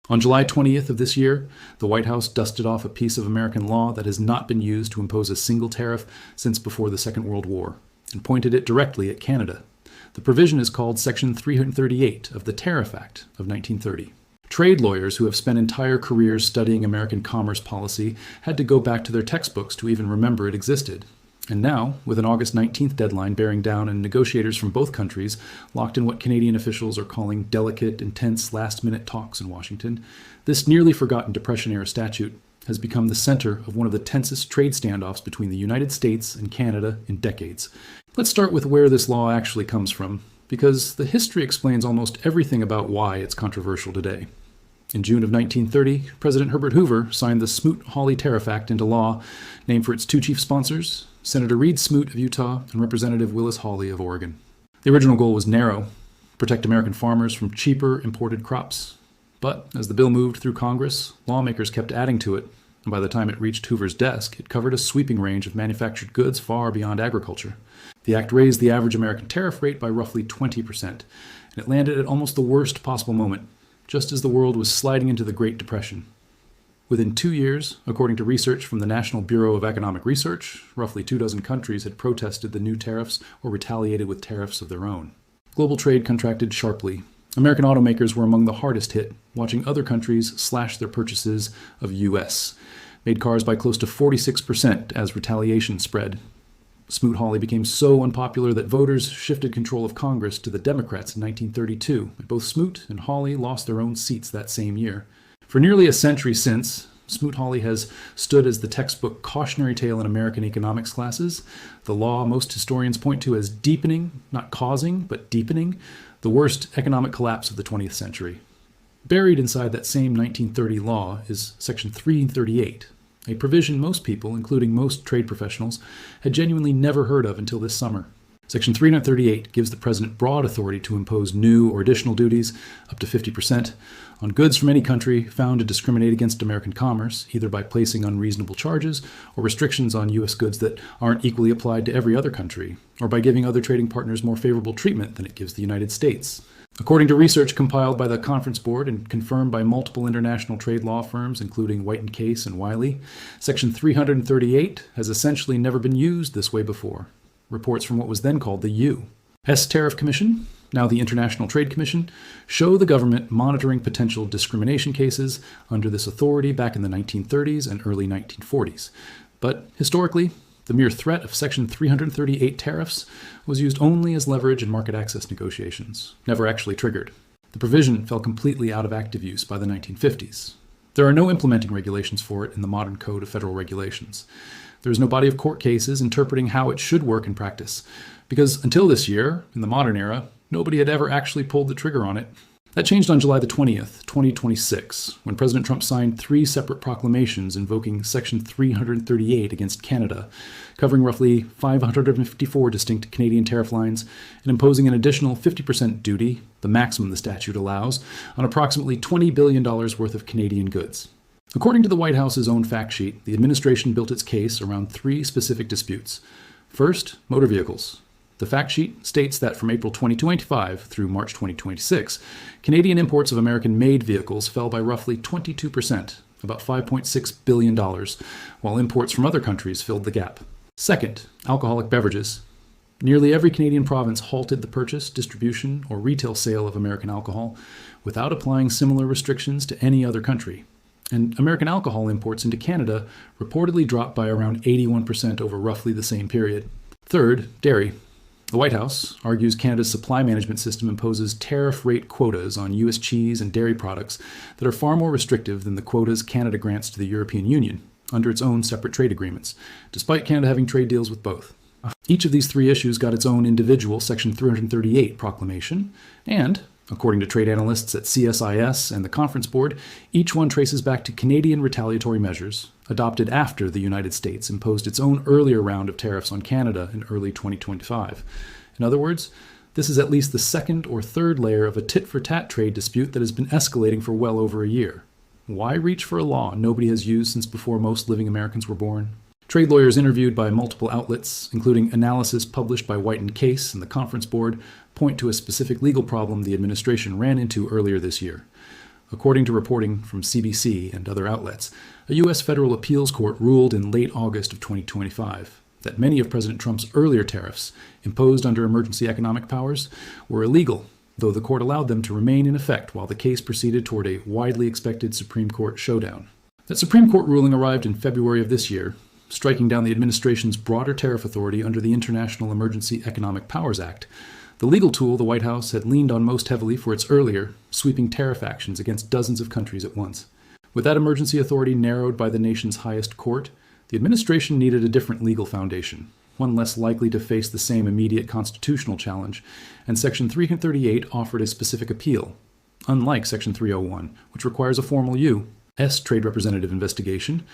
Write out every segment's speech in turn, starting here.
On July 20th of this year, the White House dusted off a piece of American law that has not been used to impose a single tariff since before the Second World War, and pointed it directly at Canada. The provision is called Section 338 of the Tariff Act of 1930. Trade lawyers who have spent entire careers studying American commerce policy had to go back to their textbooks to even remember it existed. And now, with an August 19th deadline bearing down and negotiators from both countries locked in what Canadian officials are calling delicate, intense, last-minute talks in Washington, this nearly forgotten Depression-era statute has become the center of one of the tensest trade standoffs between the United States and Canada in decades. Let's start with where this law actually comes from, because the history explains almost everything about why it's controversial today. In June of 1930, President Herbert Hoover signed the Smoot-Hawley Tariff Act into law, named for its two chief sponsors, Senator Reed Smoot of Utah and Representative Willis Hawley of Oregon. The original goal was narrow: protect American farmers from cheaper imported crops. But as the bill moved through Congress, lawmakers kept adding to it, and by the time it reached Hoover's desk, it covered a sweeping range of manufactured goods far beyond agriculture. The act raised the average American tariff rate by roughly 20%, and it landed at almost the worst possible moment, just as the world was sliding into the Great Depression. Within 2 years, according to research from the National Bureau of Economic Research, roughly 24 countries had protested the new tariffs or retaliated with tariffs of their own. Global trade contracted sharply. American automakers were among the hardest hit, watching other countries slash their purchases of U.S., made cars by close to 46% as retaliation spread. Smoot-Hawley became so unpopular that voters shifted control of Congress to the Democrats in 1932, and both Smoot and Hawley lost their own seats that same year. For nearly a century since, Smoot-Hawley has stood as the textbook cautionary tale in American economics classes, the law most historians point to as deepening, not causing, but deepening, the worst economic collapse of the 20th century. Buried inside that same 1930 law is Section 338, a provision most people, including most trade professionals, had genuinely never heard of until this summer. Section 338 gives the president broad authority to impose new or additional duties, up to 50%, on goods from any country found to discriminate against American commerce, either by placing unreasonable charges or restrictions on U.S. goods that aren't equally applied to every other country, or by giving other trading partners more favorable treatment than it gives the United States. According to research compiled by the Conference Board and confirmed by multiple international trade law firms, including White & Case and Wiley, Section 338 has essentially never been used this way before. Reports from what was then called the U.S. Tariff Commission, now the International Trade Commission, show the government monitoring potential discrimination cases under this authority back in the 1930s and early 1940s. But historically, the mere threat of Section 338 tariffs was used only as leverage in market access negotiations, never actually triggered. The provision fell completely out of active use by the 1950s. There are no implementing regulations for it in the modern Code of Federal Regulations. There is no body of court cases interpreting how it should work in practice, because until this year, in the modern era, nobody had ever actually pulled the trigger on it. That changed on July the 20th, 2026, when President Trump signed 3 separate proclamations invoking Section 338 against Canada, covering roughly 554 distinct Canadian tariff lines and imposing an additional 50% duty, the maximum the statute allows, on approximately $20 billion worth of Canadian goods. According to the White House's own fact sheet, the administration built its case around 3 specific disputes. First, motor vehicles. The fact sheet states that from April 2025 through March 2026, Canadian imports of American-made vehicles fell by roughly 22%, about $5.6 billion, while imports from other countries filled the gap. Second, alcoholic beverages. Nearly every Canadian province halted the purchase, distribution, or retail sale of American alcohol without applying similar restrictions to any other country. And American alcohol imports into Canada reportedly dropped by around 81% over roughly the same period. Third, dairy. The White House argues Canada's supply management system imposes tariff rate quotas on U.S. cheese and dairy products that are far more restrictive than the quotas Canada grants to the European Union under its own separate trade agreements, despite Canada having trade deals with both. Each of these 3 issues got its own individual Section 338 proclamation, and, according to trade analysts at CSIS and the Conference Board, each one traces back to Canadian retaliatory measures adopted after the United States imposed its own earlier round of tariffs on Canada in early 2025. In other words, this is at least the second or third layer of a tit-for-tat trade dispute that has been escalating for well over a year. Why reach for a law nobody has used since before most living Americans were born? Trade lawyers interviewed by multiple outlets, including analysis published by White & Case and the Conference Board, point to a specific legal problem the administration ran into earlier this year. According to reporting from CBC and other outlets, a U.S. federal appeals court ruled in late August of 2025 that many of President Trump's earlier tariffs, imposed under emergency economic powers, were illegal, though the court allowed them to remain in effect while the case proceeded toward a widely expected Supreme Court showdown. That Supreme Court ruling arrived in February of this year, striking down the administration's broader tariff authority under the International Emergency Economic Powers Act, the legal tool the White House had leaned on most heavily for its earlier, sweeping tariff actions against dozens of countries at once. With that emergency authority narrowed by the nation's highest court, the administration needed a different legal foundation, one less likely to face the same immediate constitutional challenge, and Section 338 offered a specific appeal, unlike Section 301, which requires a formal U.S. trade representative investigation,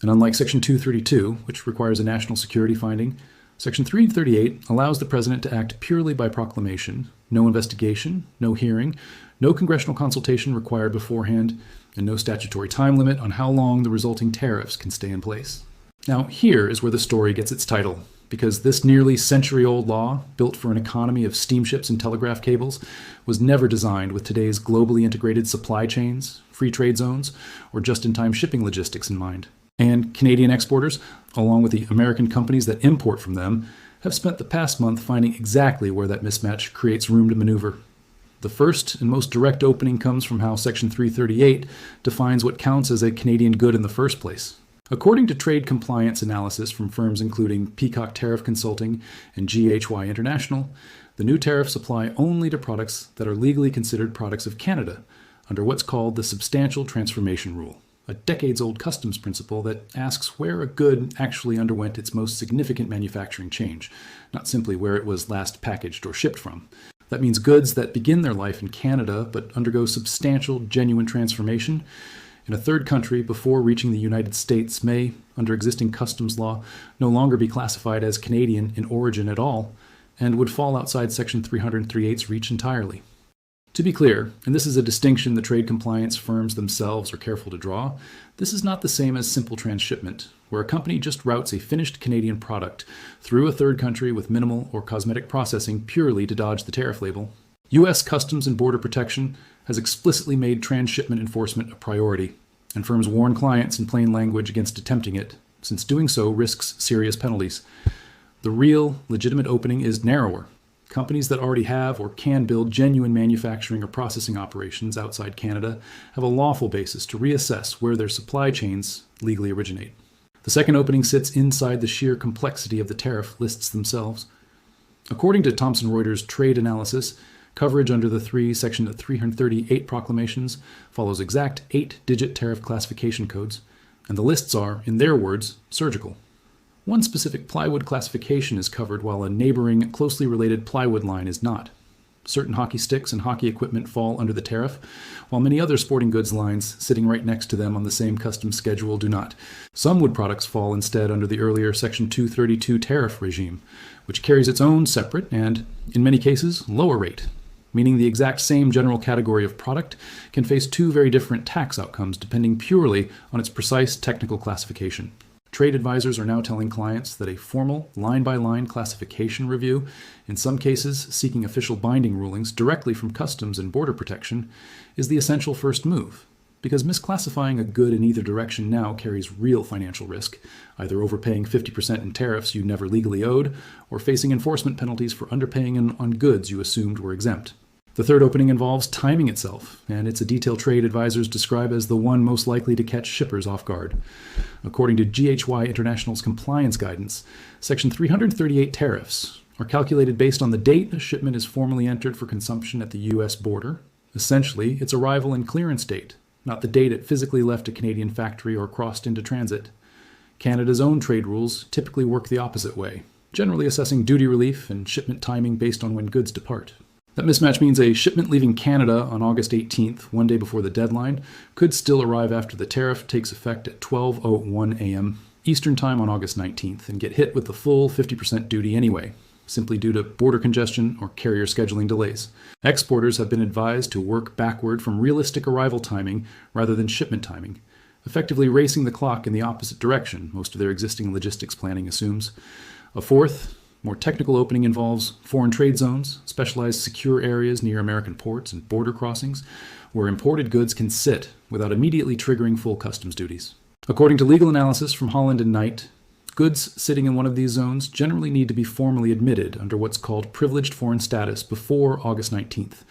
and unlike Section 232, which requires a national security finding, Section 338 allows the president to act purely by proclamation, no investigation, no hearing, no congressional consultation required beforehand, and no statutory time limit on how long the resulting tariffs can stay in place. Now, here is where the story gets its title, because this nearly century-old law, built for an economy of steamships and telegraph cables, was never designed with today's globally integrated supply chains, free trade zones, or just-in-time shipping logistics in mind. And Canadian exporters, along with the American companies that import from them, have spent the past month finding exactly where that mismatch creates room to maneuver. The first and most direct opening comes from how Section 338 defines what counts as a Canadian good in the first place. According to trade compliance analysis from firms including Peacock Tariff Consulting and GHY International, the new tariffs apply only to products that are legally considered products of Canada, under what's called the Substantial Transformation Rule, a decades-old customs principle that asks where a good actually underwent its most significant manufacturing change, not simply where it was last packaged or shipped from. That means goods that begin their life in Canada but undergo substantial, genuine transformation in a third country before reaching the United States may, under existing customs law, no longer be classified as Canadian in origin at all, and would fall outside Section 338's reach entirely. To be clear, and this is a distinction the trade compliance firms themselves are careful to draw, this is not the same as simple transshipment, where a company just routes a finished Canadian product through a third country with minimal or cosmetic processing purely to dodge the tariff label. U.S. Customs and Border Protection has explicitly made transshipment enforcement a priority, and firms warn clients in plain language against attempting it, since doing so risks serious penalties. The real, legitimate opening is narrower. Companies that already have or can build genuine manufacturing or processing operations outside Canada have a lawful basis to reassess where their supply chains legally originate. The second opening sits inside the sheer complexity of the tariff lists themselves. According to Thomson Reuters trade analysis, coverage under the three Section 338 proclamations follows exact 8-digit tariff classification codes, and the lists are, in their words, surgical. One specific plywood classification is covered while a neighboring, closely related plywood line is not. Certain hockey sticks and hockey equipment fall under the tariff, while many other sporting goods lines sitting right next to them on the same customs schedule do not. Some wood products fall instead under the earlier Section 232 tariff regime, which carries its own separate and, in many cases, lower rate, meaning the exact same general category of product can face two very different tax outcomes depending purely on its precise technical classification. Trade advisors are now telling clients that a formal, line-by-line classification review, in some cases seeking official binding rulings directly from Customs and Border Protection, is the essential first move, because misclassifying a good in either direction now carries real financial risk, either overpaying 50% in tariffs you never legally owed, or facing enforcement penalties for underpaying on goods you assumed were exempt. The third opening involves timing itself, and it's a detail trade advisors describe as the one most likely to catch shippers off guard. According to GHY International's compliance guidance, Section 338 tariffs are calculated based on the date a shipment is formally entered for consumption at the U.S. border, essentially its arrival and clearance date, not the date it physically left a Canadian factory or crossed into transit. Canada's own trade rules typically work the opposite way, generally assessing duty relief and shipment timing based on when goods depart. That mismatch means a shipment leaving Canada on August 18th, one day before the deadline, could still arrive after the tariff takes effect at 12:01 a.m. Eastern Time on August 19th and get hit with the full 50% duty anyway, simply due to border congestion or carrier scheduling delays. Exporters have been advised to work backward from realistic arrival timing rather than shipment timing, effectively racing the clock in the opposite direction most of their existing logistics planning assumes. A fourth, More technical opening involves foreign trade zones, specialized secure areas near American ports and border crossings, where imported goods can sit without immediately triggering full customs duties. According to legal analysis from Holland and Knight, goods sitting in one of these zones generally need to be formally admitted under what's called privileged foreign status before August 19th,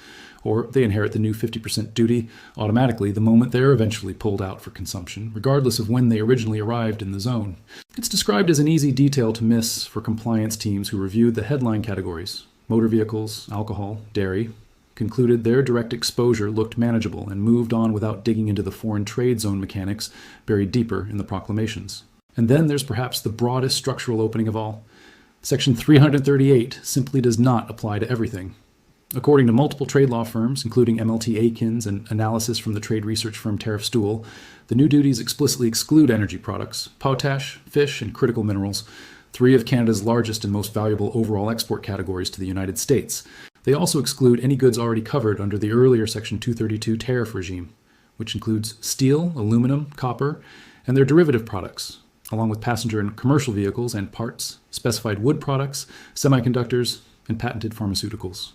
or they inherit the new 50% duty automatically the moment they're eventually pulled out for consumption, regardless of when they originally arrived in the zone. It's described as an easy detail to miss for compliance teams who reviewed the headline categories: motor vehicles, alcohol, dairy, concluded their direct exposure looked manageable and moved on without digging into the foreign trade zone mechanics buried deeper in the proclamations. And then there's perhaps the broadest structural opening of all. Section 338 simply does not apply to everything. According to multiple trade law firms, including MLT Aikens and analysis from the trade research firm Tariff Stool, the new duties explicitly exclude energy products, potash, fish, and critical minerals, three of Canada's largest and most valuable overall export categories to the United States. They also exclude any goods already covered under the earlier Section 232 tariff regime, which includes steel, aluminum, copper, and their derivative products, along with passenger and commercial vehicles and parts, specified wood products, semiconductors, and patented pharmaceuticals.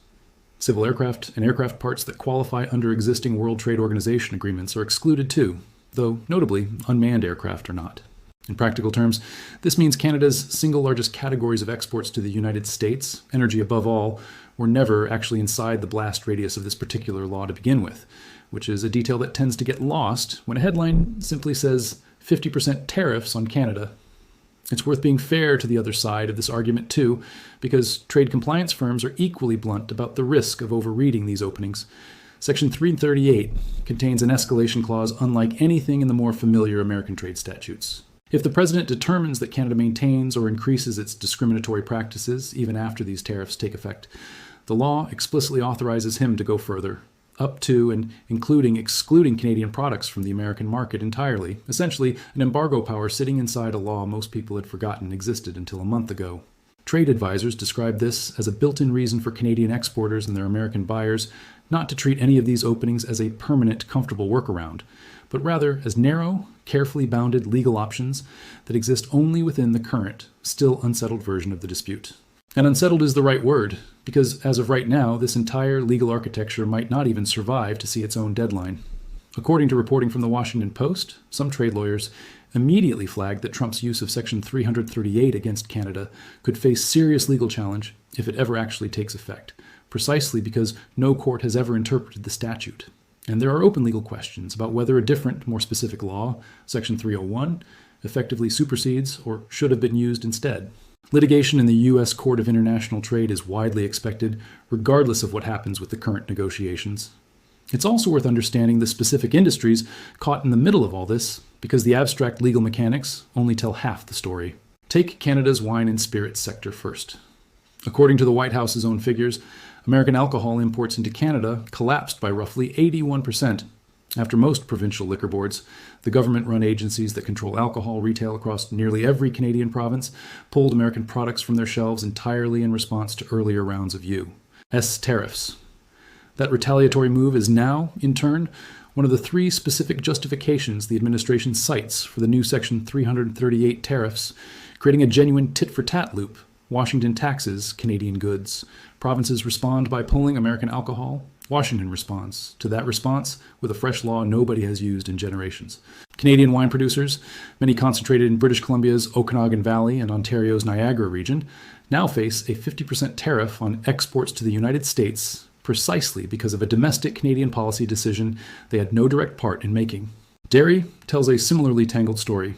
Civil aircraft and aircraft parts that qualify under existing World Trade Organization agreements are excluded too, though notably unmanned aircraft are not. In practical terms, this means Canada's single largest categories of exports to the United States, energy above all, were never actually inside the blast radius of this particular law to begin with, which is a detail that tends to get lost when a headline simply says 50% tariffs on Canada. It's worth being fair to the other side of this argument too, because trade compliance firms are equally blunt about the risk of overreading these openings. Section 338 contains an escalation clause unlike anything in the more familiar American trade statutes. If the president determines that Canada maintains or increases its discriminatory practices even after these tariffs take effect, the law explicitly authorizes him to go further, up to and including excluding Canadian products from the American market entirely, essentially an embargo power sitting inside a law most people had forgotten existed until a month ago. Trade advisors describe this as a built-in reason for Canadian exporters and their American buyers not to treat any of these openings as a permanent, comfortable workaround, but rather as narrow, carefully bounded legal options that exist only within the current, still unsettled version of the dispute. And unsettled is the right word, because as of right now, this entire legal architecture might not even survive to see its own deadline. According to reporting from the Washington Post, some trade lawyers immediately flagged that Trump's use of Section 338 against Canada could face serious legal challenge if it ever actually takes effect, precisely because no court has ever interpreted the statute. And there are open legal questions about whether a different, more specific law, Section 301, effectively supersedes or should have been used instead. Litigation in the U.S. Court of International Trade is widely expected, regardless of what happens with the current negotiations. It's also worth understanding the specific industries caught in the middle of all this, because the abstract legal mechanics only tell half the story. Take Canada's wine and spirits sector first. According to the White House's own figures, American alcohol imports into Canada collapsed by roughly 81%. After most provincial liquor boards, the government-run agencies that control alcohol retail across nearly every Canadian province, pulled American products from their shelves entirely in response to earlier rounds of U.S. tariffs. That retaliatory move is now, in turn, one of the three specific justifications the administration cites for the new Section 338 tariffs, creating a genuine tit-for-tat loop. Washington taxes Canadian goods. Provinces respond by pulling American alcohol. Washington responds to that response with a fresh law nobody has used in generations. Canadian wine producers, many concentrated in British Columbia's Okanagan Valley and Ontario's Niagara region, now face a 50% tariff on exports to the United States precisely because of a domestic Canadian policy decision they had no direct part in making. Dairy tells a similarly tangled story.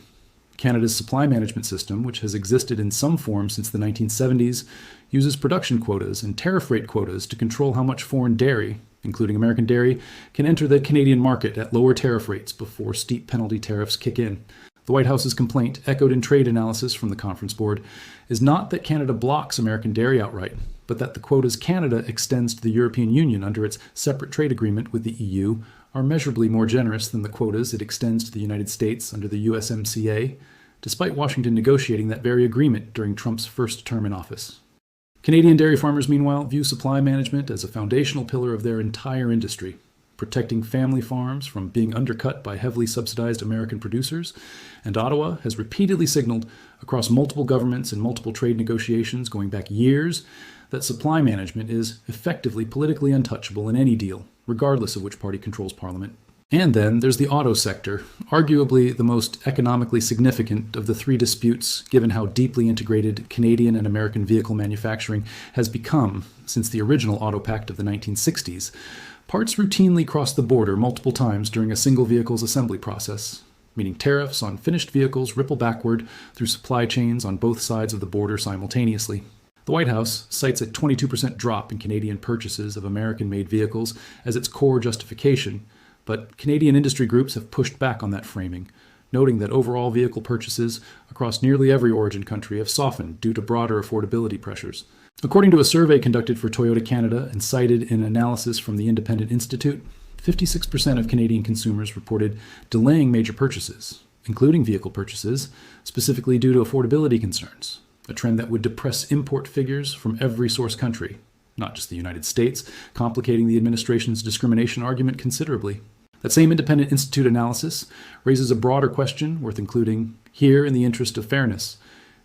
Canada's supply management system, which has existed in some form since the 1970s, uses production quotas and tariff rate quotas to control how much foreign dairy, including American dairy, can enter the Canadian market at lower tariff rates before steep penalty tariffs kick in. The White House's complaint, echoed in trade analysis from the Conference Board, is not that Canada blocks American dairy outright, but that the quotas Canada extends to the European Union under its separate trade agreement with the EU are measurably more generous than the quotas it extends to the United States under the USMCA, despite Washington negotiating that very agreement during Trump's first term in office. Canadian dairy farmers, meanwhile, view supply management as a foundational pillar of their entire industry. protecting family farms from being undercut by heavily subsidized American producers, and Ottawa has repeatedly signaled across multiple governments and multiple trade negotiations going back years that supply management is effectively politically untouchable in any deal, regardless of which party controls Parliament. And then there's the auto sector, arguably the most economically significant of the three disputes, given how deeply integrated Canadian and American vehicle manufacturing has become since the original Auto Pact of the 1960s. Parts routinely cross the border multiple times during a single vehicle's assembly process, meaning tariffs on finished vehicles ripple backward through supply chains on both sides of the border simultaneously. The White House cites a 22% drop in Canadian purchases of American-made vehicles as its core justification, but Canadian industry groups have pushed back on that framing, noting that overall vehicle purchases across nearly every origin country have softened due to broader affordability pressures. According to a survey conducted for Toyota Canada and cited in analysis from the Independent Institute, 56% of Canadian consumers reported delaying major purchases, including vehicle purchases, specifically due to affordability concerns, a trend that would depress import figures from every source country, not just the United States, complicating the administration's discrimination argument considerably. That same Independent Institute analysis raises a broader question worth including here in the interest of fairness.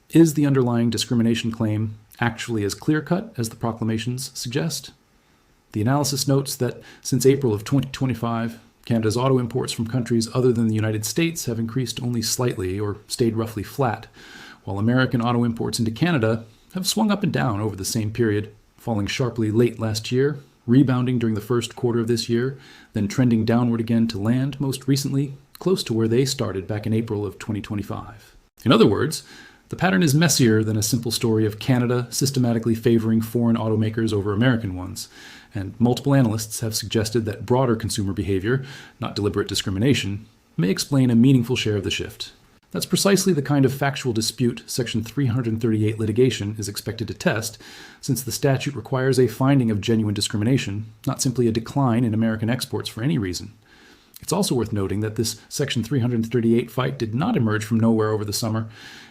Is the underlying discrimination claim actually as clear-cut as the proclamations suggest? The analysis notes that since April of 2025, Canada's auto imports from countries other than the United States have increased only slightly or stayed roughly flat, while American auto imports into Canada have swung up and down over the same period, falling sharply late last year, rebounding during the first quarter of this year, then trending downward again to land, most recently, close to where they started back in April of 2025. In other words, the pattern is messier than a simple story of Canada systematically favoring foreign automakers over American ones, and multiple analysts have suggested that broader consumer behavior, not deliberate discrimination, may explain a meaningful share of the shift. That's precisely the kind of factual dispute Section 338 litigation is expected to test, since the statute requires a finding of genuine discrimination, not simply a decline in American exports for any reason. It's also worth noting that this Section 338 fight did not emerge from nowhere over the summer.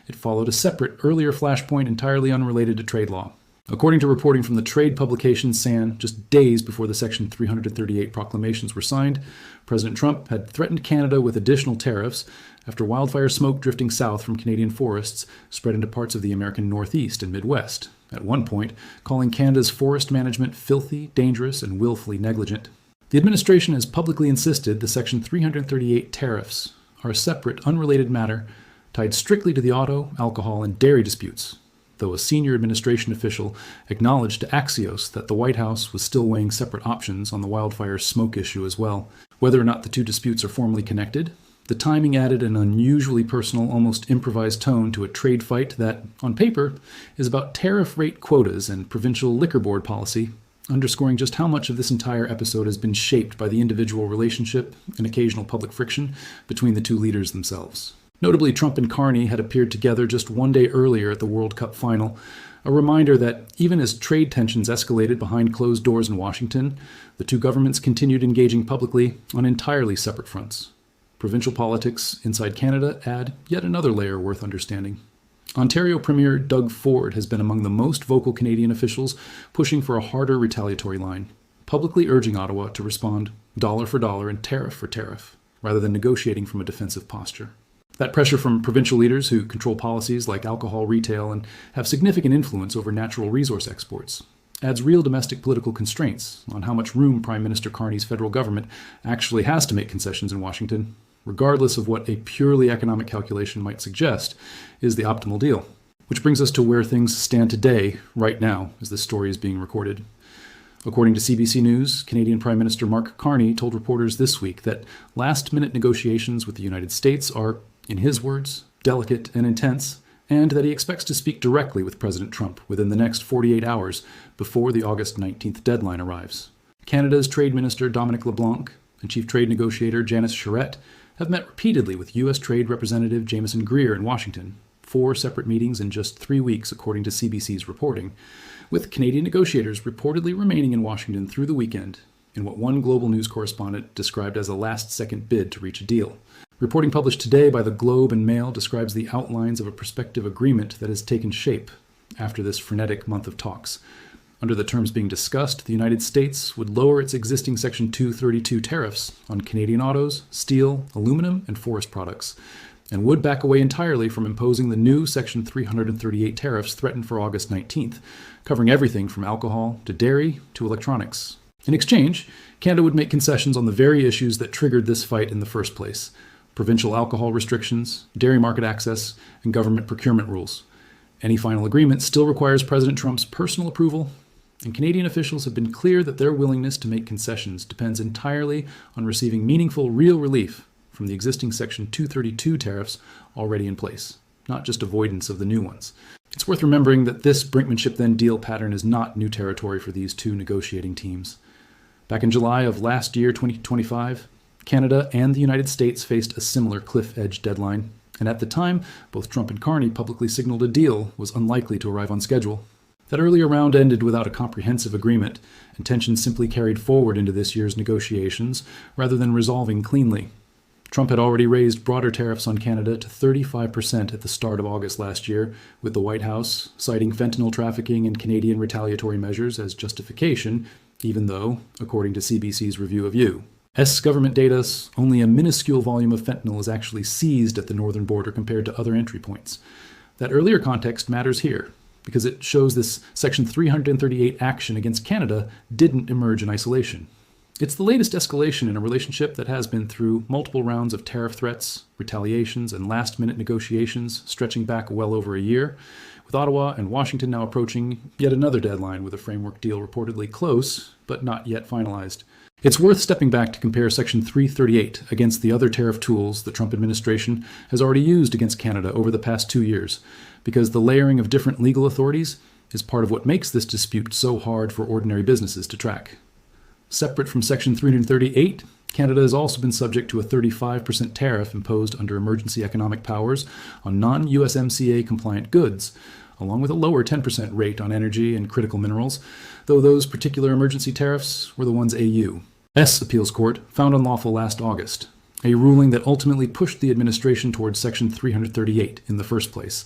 It followed a separate, earlier flashpoint entirely unrelated to trade law. According to reporting from the trade publication SAN, just days before the Section 338 proclamations were signed, President Trump had threatened Canada with additional tariffs after wildfire smoke drifting south from Canadian forests spread into parts of the American Northeast and Midwest, at one point calling Canada's forest management filthy, dangerous, and willfully negligent. The administration has publicly insisted the Section 338 tariffs are a separate, unrelated matter tied strictly to the auto, alcohol, and dairy disputes, though a senior administration official acknowledged to Axios that the White House was still weighing separate options on the wildfire smoke issue as well. Whether or not the two disputes are formally connected, the timing added an unusually personal, almost improvised tone to a trade fight that, on paper, is about tariff rate quotas and provincial liquor board policy, underscoring just how much of this entire episode has been shaped by the individual relationship and occasional public friction between the two leaders themselves. Notably, Trump and Carney had appeared together just one day earlier at the World Cup final, a reminder that even as trade tensions escalated behind closed doors in Washington, the two governments continued engaging publicly on entirely separate fronts. Provincial politics inside Canada add yet another layer worth understanding. Ontario Premier Doug Ford has been among the most vocal Canadian officials pushing for a harder retaliatory line, publicly urging Ottawa to respond dollar for dollar and tariff for tariff, rather than negotiating from a defensive posture. That pressure from provincial leaders who control policies like alcohol retail and have significant influence over natural resource exports adds real domestic political constraints on how much room Prime Minister Carney's federal government actually has to make concessions in Washington, regardless of what a purely economic calculation might suggest is the optimal deal. Which brings us to where things stand today, right now, as this story is being recorded. According to CBC News, Canadian Prime Minister Mark Carney told reporters this week that last-minute negotiations with the United States are, in his words, delicate and intense, and that he expects to speak directly with President Trump within the next 48 hours before the August 19th deadline arrives. Canada's Trade Minister Dominic LeBlanc and Chief Trade Negotiator Janice Charette have met repeatedly with U.S. Trade Representative Jameson Greer in Washington, 4 separate meetings in just 3 weeks, according to CBC's reporting, with Canadian negotiators reportedly remaining in Washington through the weekend in what one global news correspondent described as a last-second bid to reach a deal. Reporting published today by the Globe and Mail describes the outlines of a prospective agreement that has taken shape after this frenetic month of talks. Under the terms being discussed, the United States would lower its existing Section 232 tariffs on Canadian autos, steel, aluminum, and forest products, and would back away entirely from imposing the new Section 338 tariffs threatened for August 19th, covering everything from alcohol to dairy to electronics. In exchange, Canada would make concessions on the very issues that triggered this fight in the first place: provincial alcohol restrictions, dairy market access, and government procurement rules. Any final agreement still requires President Trump's personal approval, and Canadian officials have been clear that their willingness to make concessions depends entirely on receiving meaningful, real relief from the existing Section 232 tariffs already in place, not just avoidance of the new ones. It's worth remembering that this brinkmanship-then-deal pattern is not new territory for these two negotiating teams. Back in July of last year, 2025, Canada and the United States faced a similar cliff-edge deadline, and at the time, both Trump and Carney publicly signaled a deal was unlikely to arrive on schedule. That earlier round ended without a comprehensive agreement, and tensions simply carried forward into this year's negotiations rather than resolving cleanly. Trump had already raised broader tariffs on Canada to 35% at the start of August last year, with the White House citing fentanyl trafficking and Canadian retaliatory measures as justification, even though, according to CBC's review of You, government data, only a minuscule volume of fentanyl is actually seized at the northern border compared to other entry points. That earlier context matters here, because it shows this Section 338 action against Canada didn't emerge in isolation. It's the latest escalation in a relationship that has been through multiple rounds of tariff threats, retaliations, and last-minute negotiations stretching back well over a year, with Ottawa and Washington now approaching yet another deadline with a framework deal reportedly close, but not yet finalized. It's worth stepping back to compare Section 338 against the other tariff tools the Trump administration has already used against Canada over the past 2 years, because the layering of different legal authorities is part of what makes this dispute so hard for ordinary businesses to track. Separate from Section 338, Canada has also been subject to a 35% tariff imposed under emergency economic powers on non-USMCA compliant goods, along with a lower 10% rate on energy and critical minerals, though those particular emergency tariffs were the ones AU's appeals court found unlawful last August, a ruling that ultimately pushed the administration towards Section 338 in the first place.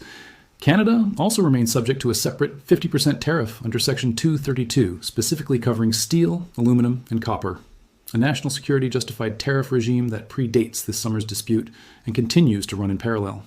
Canada also remains subject to a separate 50% tariff under Section 232, specifically covering steel, aluminum, and copper, a national security justified tariff regime that predates this summer's dispute and continues to run in parallel.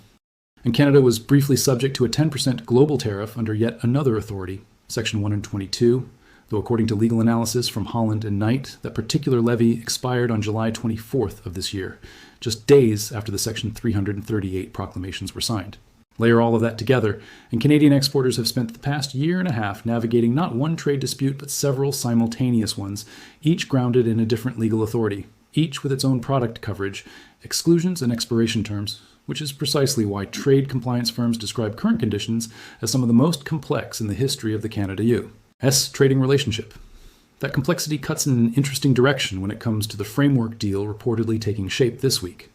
And Canada was briefly subject to a 10% global tariff under yet another authority, Section 122, though according to legal analysis from Holland and Knight, that particular levy expired on July 24th of this year, just days after the Section 338 proclamations were signed. Layer all of that together, and Canadian exporters have spent the past year and a half navigating not one trade dispute, but several simultaneous ones, each grounded in a different legal authority, each with its own product coverage, exclusions, and expiration terms, which is precisely why trade compliance firms describe current conditions as some of the most complex in the history of the Canada-U.S. trading relationship. That complexity cuts in an interesting direction when it comes to the framework deal reportedly taking shape this week.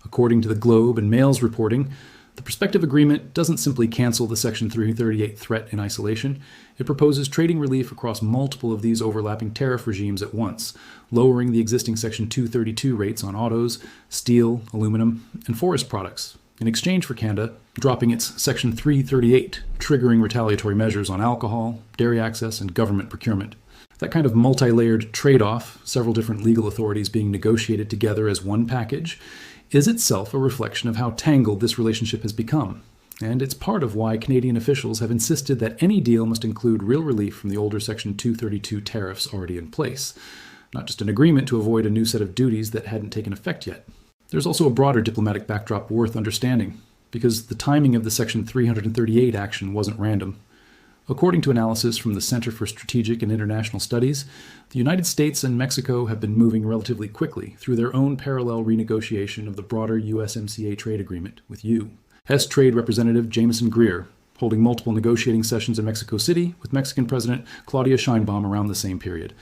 According to the Globe and Mail's reporting, the prospective agreement doesn't simply cancel the Section 338 threat in isolation. It proposes trading relief across multiple of these overlapping tariff regimes at once, lowering the existing Section 232 rates on autos, steel, aluminum, and forest products, in exchange for Canada dropping its Section 338, triggering retaliatory measures on alcohol, dairy access, and government procurement. That kind of multi-layered trade-off, several different legal authorities being negotiated together as one package, is itself a reflection of how tangled this relationship has become, and it's part of why Canadian officials have insisted that any deal must include real relief from the older Section 232 tariffs already in place, not just an agreement to avoid a new set of duties that hadn't taken effect yet. There's also a broader diplomatic backdrop worth understanding, because the timing of the Section 338 action wasn't random. According to analysis from the Center for Strategic and International Studies, the United States and Mexico have been moving relatively quickly through their own parallel renegotiation of the broader USMCA trade agreement with U.S. Trade Representative Jameson Greer, holding multiple negotiating sessions in Mexico City with Mexican President Claudia Sheinbaum around the same period.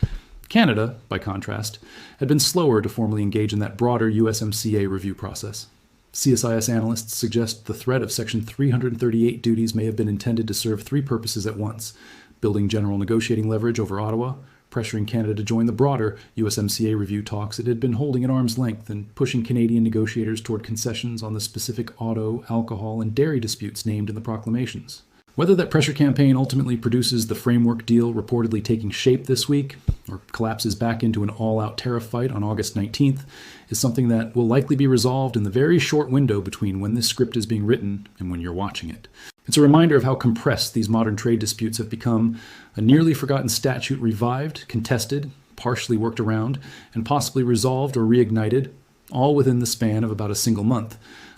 Canada, by contrast, had been slower to formally engage in that broader USMCA review process. CSIS analysts suggest the threat of Section 338 duties may have been intended to serve three purposes at once: building general negotiating leverage over Ottawa, pressuring Canada to join the broader USMCA review talks it had been holding at arm's length, and pushing Canadian negotiators toward concessions on the specific auto, alcohol, and dairy disputes named in the proclamations. Whether that pressure campaign ultimately produces the framework deal reportedly taking shape this week, or collapses back into an all-out tariff fight on August 19th, is something that will likely be resolved in the very short window between when this script is being written and when you're watching it. It's a reminder of how compressed these modern trade disputes have become, a nearly forgotten statute revived, contested, partially worked around, and possibly resolved or reignited, all within the span of about a single month.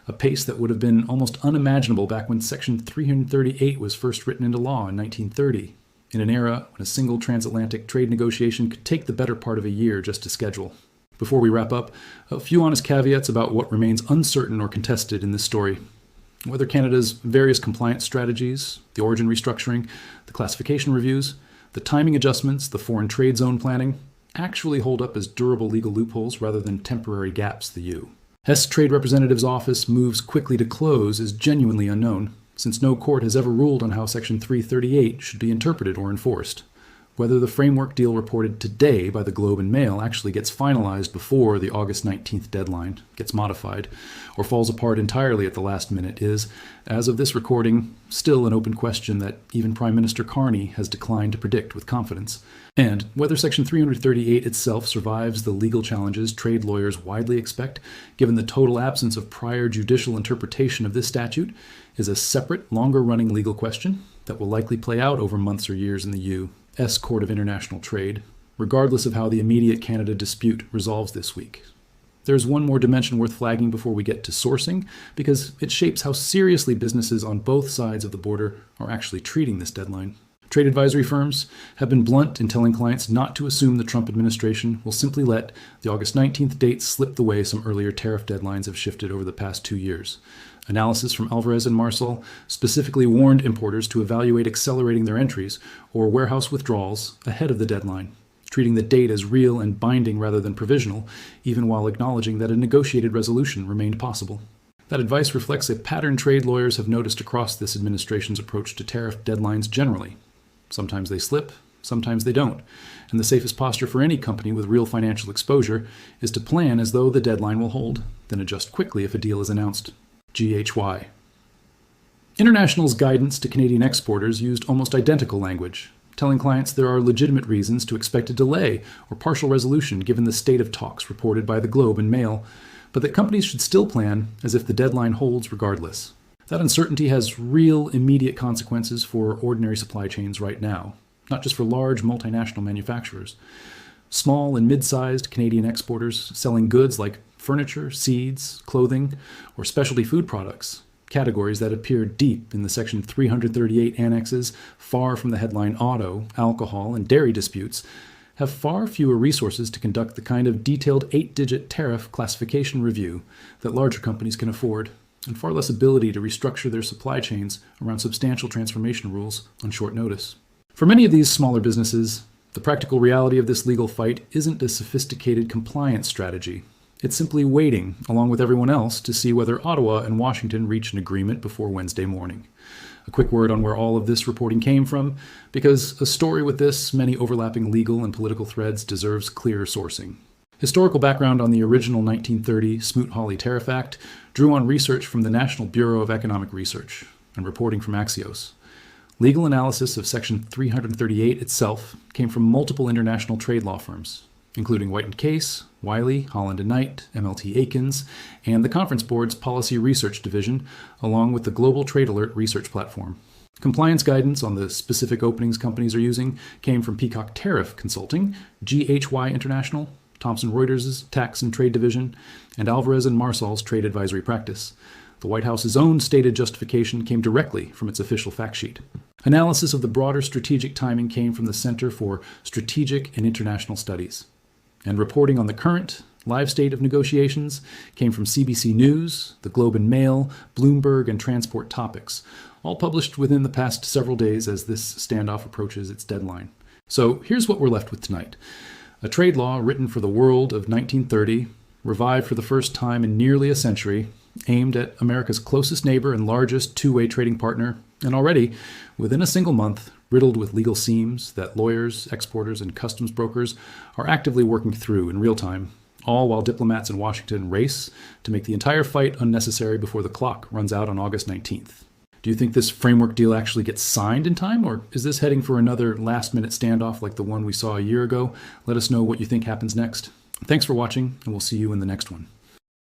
A pace that would have been almost unimaginable back when Section 338 was first written into law in 1930, in an era when a single transatlantic trade negotiation could take the better part of a year just to schedule. Before we wrap up, a few honest caveats about what remains uncertain or contested in this story. Whether Canada's various compliance strategies, the origin restructuring, the classification reviews, the timing adjustments, the foreign trade zone planning, actually hold up as durable legal loopholes rather than temporary gaps, the U.S. Trade Representative's office moves quickly to close is genuinely unknown, since no court has ever ruled on how Section 338 should be interpreted or enforced. Whether the framework deal reported today by the Globe and Mail actually gets finalized before the August 19th deadline, gets modified, or falls apart entirely at the last minute is, as of this recording, still an open question that even Prime Minister Carney has declined to predict with confidence. And whether Section 338 itself survives the legal challenges trade lawyers widely expect, given the total absence of prior judicial interpretation of this statute, is a separate, longer-running legal question that will likely play out over months or years in the U.S. Court of International Trade, regardless of how the immediate Canada dispute resolves this week. There's one more dimension worth flagging before we get to sourcing, because it shapes how seriously businesses on both sides of the border are actually treating this deadline. Trade advisory firms have been blunt in telling clients not to assume the Trump administration will simply let the August 19th date slip the way some earlier tariff deadlines have shifted over the past 2 years. Analysis from Alvarez and Marsal specifically warned importers to evaluate accelerating their entries or warehouse withdrawals ahead of the deadline, treating the date as real and binding rather than provisional, even while acknowledging that a negotiated resolution remained possible. That advice reflects a pattern trade lawyers have noticed across this administration's approach to tariff deadlines generally. Sometimes they slip, sometimes they don't, and the safest posture for any company with real financial exposure is to plan as though the deadline will hold, then adjust quickly if a deal is announced. GHY. International's guidance to Canadian exporters used almost identical language, telling clients there are legitimate reasons to expect a delay or partial resolution given the state of talks reported by the Globe and Mail, but that companies should still plan as if the deadline holds regardless. That uncertainty has real, immediate consequences for ordinary supply chains right now, not just for large multinational manufacturers. Small and mid-sized Canadian exporters selling goods like furniture, seeds, clothing, or specialty food products, categories that appear deep in the Section 338 annexes, far from the headline auto, alcohol, and dairy disputes, have far fewer resources to conduct the kind of detailed 8-digit tariff classification review that larger companies can afford, and far less ability to restructure their supply chains around substantial transformation rules on short notice. For many of these smaller businesses, the practical reality of this legal fight isn't a sophisticated compliance strategy. It's simply waiting, along with everyone else, to see whether Ottawa and Washington reach an agreement before Wednesday morning. A quick word on where all of this reporting came from, because a story with this many overlapping legal and political threads deserves clear sourcing. Historical background on the original 1930 Smoot-Hawley Tariff Act drew on research from the National Bureau of Economic Research and reporting from Axios. Legal analysis of Section 338 itself came from multiple international trade law firms, including White & Case, Wiley, Holland & Knight, MLT Aikens, and the Conference Board's Policy Research Division, along with the Global Trade Alert research platform. Compliance guidance on the specific openings companies are using came from Peacock Tariff Consulting, GHY International, Thomson Reuters' Tax and Trade Division, and Alvarez and Marsal's Trade Advisory Practice. The White House's own stated justification came directly from its official fact sheet. Analysis of the broader strategic timing came from the Center for Strategic and International Studies. And reporting on the current, live state of negotiations came from CBC News, the Globe and Mail, Bloomberg, and Transport Topics, all published within the past several days as this standoff approaches its deadline. So here's what we're left with tonight. A trade law written for the world of 1930, revived for the first time in nearly a century, aimed at America's closest neighbor and largest two-way trading partner, and already, within a single month, riddled with legal seams that lawyers, exporters, and customs brokers are actively working through in real time, all while diplomats in Washington race to make the entire fight unnecessary before the clock runs out on August 19th. Do you think this framework deal actually gets signed in time, or is this heading for another last-minute standoff like the one we saw a year ago? Let us know what you think happens next. Thanks for watching, and we'll see you in the next one.